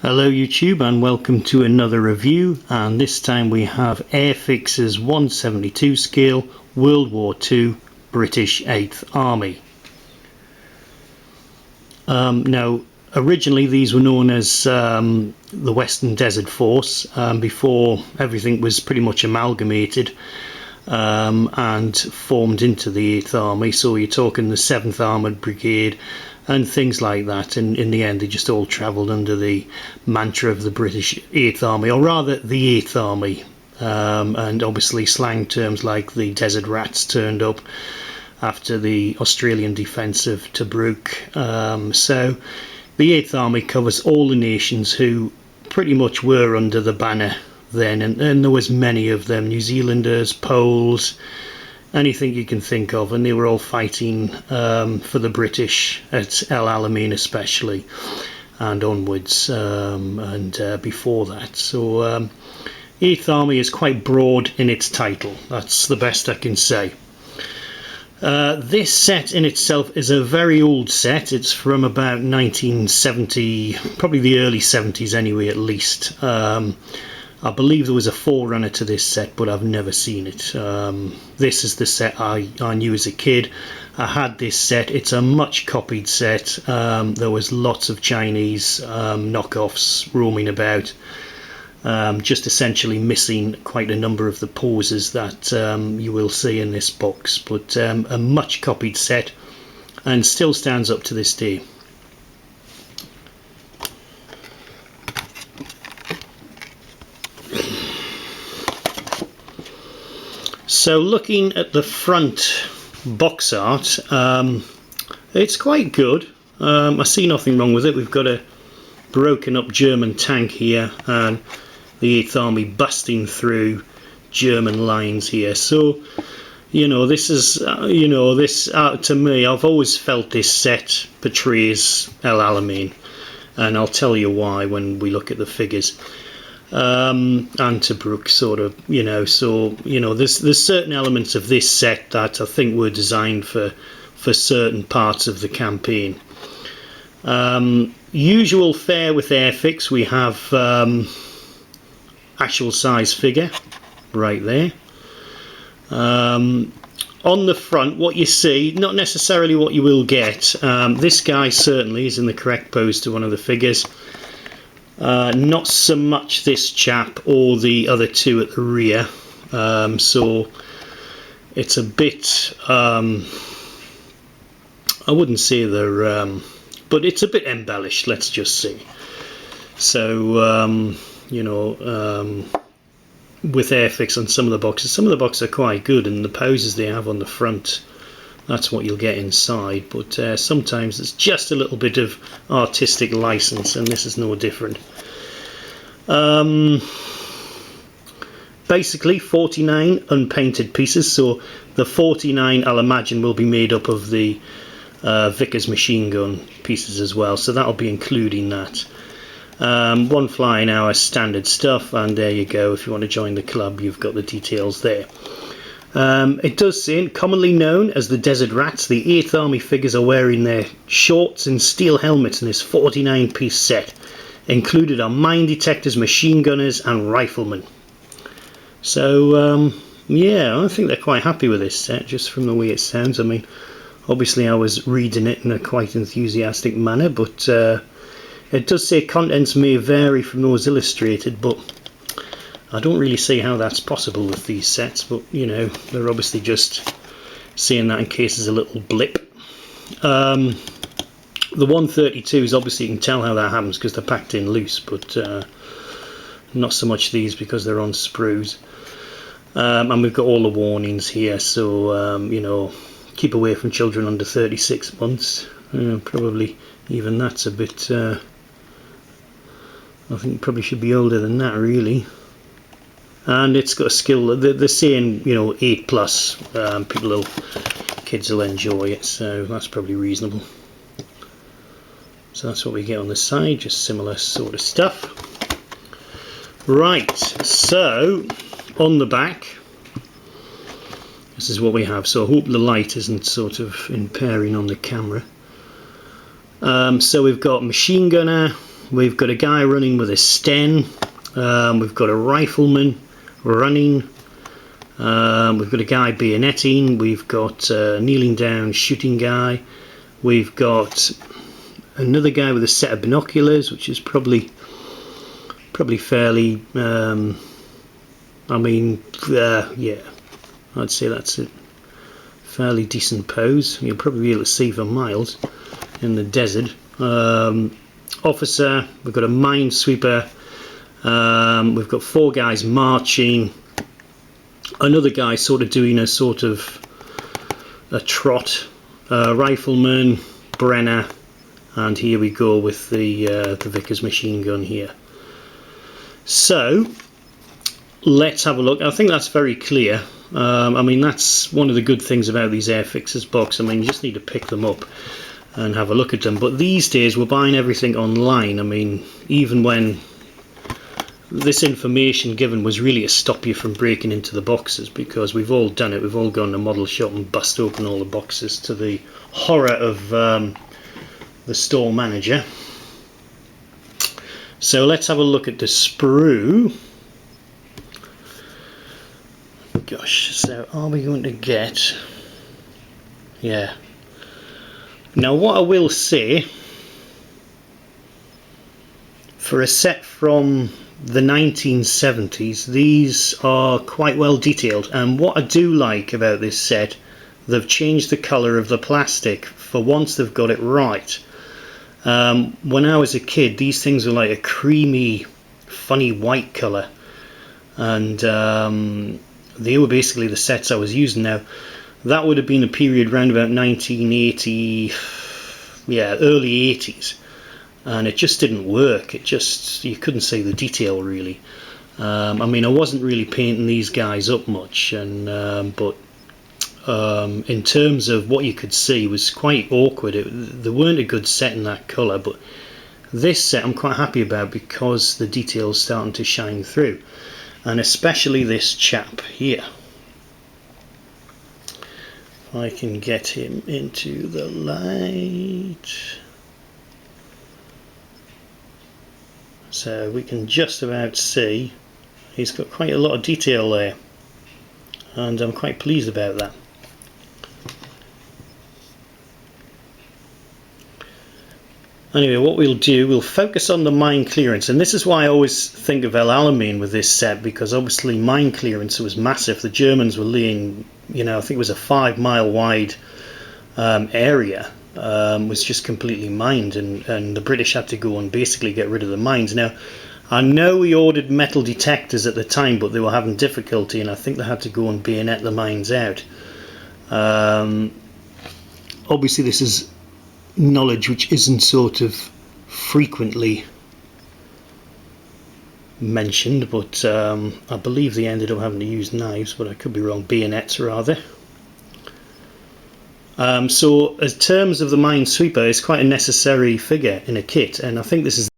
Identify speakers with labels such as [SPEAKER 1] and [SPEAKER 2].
[SPEAKER 1] Hello YouTube and welcome to another review, and this time we have Airfix's 172 scale World War II British 8th Army. Now originally these were known as the Western Desert Force before everything was pretty much amalgamated and formed into the 8th Army. So you're talking the 7th Armoured Brigade and things like that, and in the end they just all travelled under the mantra of the British 8th Army, or rather the 8th Army, and obviously slang terms like the Desert Rats turned up after the Australian defence of Tobruk. So the 8th Army covers all the nations who pretty much were under the banner then, and there was many of them: New Zealanders, Poles, anything you can think of, and they were all fighting for the British at El Alamein especially, and onwards, and before that. So 8th Army is quite broad in its title, that's the best I can say. This set in itself is a very old set. It's from about 1970, probably the early 70s anyway, at least. I believe there was a forerunner to this set, but I've never seen it. This is the set I knew as a kid. I had this set. It's a much copied set. There was lots of Chinese knockoffs roaming about, just essentially missing quite a number of the poses that you will see in this box. But a much copied set, and still stands up to this day. So looking at the front box art, it's quite good. I see nothing wrong with it. We've got a broken up German tank here and the 8th Army busting through German lines here. So, you know, this is, to me, I've always felt this set portrays El Alamein, and I'll tell you why when we look at the figures. And Tobruk, sort of, so there's certain elements of this set that I think were designed for certain parts of the campaign. Usual fare with Airfix, we have actual size figure right there. On the front, what you see, not necessarily what you will get. This guy certainly is in the correct pose to one of the figures. Not so much this chap or the other two at the rear, so it's a bit, I wouldn't say they're, but it's a bit embellished, let's just say. So, with Airfix on some of the boxes are quite good, and the poses they have on the front, that's what you'll get inside, but sometimes it's just a little bit of artistic license, and this is no different. Basically 49 unpainted pieces, so the 49 I'll imagine will be made up of the Vickers machine gun pieces as well, so that'll be including that. One flying hour standard stuff, and there you go. If you want to join the club, you've got the details there. It does say, commonly known as the Desert Rats, the 8th Army figures are wearing their shorts and steel helmets in this 49 piece set. Included are mine detectors, machine gunners and riflemen. So yeah, I think they're quite happy with this set, just from the way it sounds. I mean, obviously I was reading it in a quite enthusiastic manner, but it does say contents may vary from those illustrated, but I don't really see how that's possible with these sets, but they're obviously just saying that in case there's a little blip. The 132s, obviously you can tell how that happens because they're packed in loose, but not so much these because they're on sprues. And we've got all the warnings here, so keep away from children under 36 months. Probably even that's a bit, I think probably should be older than that really. And it's got a skill, they're saying 8+, kids will enjoy it, so that's probably reasonable. So that's what we get on the side, just similar sort of stuff. Right, so on the back, this is what we have. So I hope the light isn't sort of impairing on the camera. So we've got machine gunner, We've got a guy running with a Sten. We've got a rifleman running. We've got a guy bayoneting. We've got a kneeling down shooting guy. We've got another guy with a set of binoculars, which is probably fairly, yeah, I'd say that's a fairly decent pose. You'll probably be able to see for miles in the desert. Officer, we've got a minesweeper, we've got 4 guys marching, another guy sort of doing a sort of a trot, rifleman, Brenner, and here we go with the Vickers machine gun here. So let's have a look. I think that's very clear. I mean, that's one of the good things about these Airfix's box. I mean, you just need to pick them up and have a look at them. But these days we're buying everything online. I mean, even when this information given was really to stop you from breaking into the boxes, because we've all done it. We've all gone to model shop and bust open all the boxes to the horror of the store manager. So let's have a look at the Sprue. Gosh, so are we going to get, yeah. Now what I will say, for a set from the 1970s, these are quite well detailed, and what I do like about this set, they've changed the colour of the plastic. For once they've got it right. When I was a kid, these things were like a creamy, funny white colour, and they were basically the sets I was using. Now that would have been a period around about 1980, yeah, early 80s, and it just didn't work. It just, you couldn't see the detail really. I mean, I wasn't really painting these guys up much, and but in terms of what you could see was quite awkward. They weren't a good set in that colour, but this set I'm quite happy about because the detail's starting to shine through, and especially this chap here. If I can get him into the light, so we can just about see he's got quite a lot of detail there, and I'm quite pleased about that. Anyway, what we'll do, we'll focus on the mine clearance, and this is why I always think of El Alamein with this set, because obviously mine clearance was massive. The Germans were laying, you know, I think it was a 5-mile wide area, was just completely mined, and the British had to go and basically get rid of the mines. Now, I know we ordered metal detectors at the time, but they were having difficulty, and I think they had to go and bayonet the mines out. Obviously this is knowledge which isn't sort of frequently mentioned, but I believe they ended up having to use knives, but I could be wrong, bayonets rather. So in terms of the minesweeper, it's quite a necessary figure in a kit, and I think this is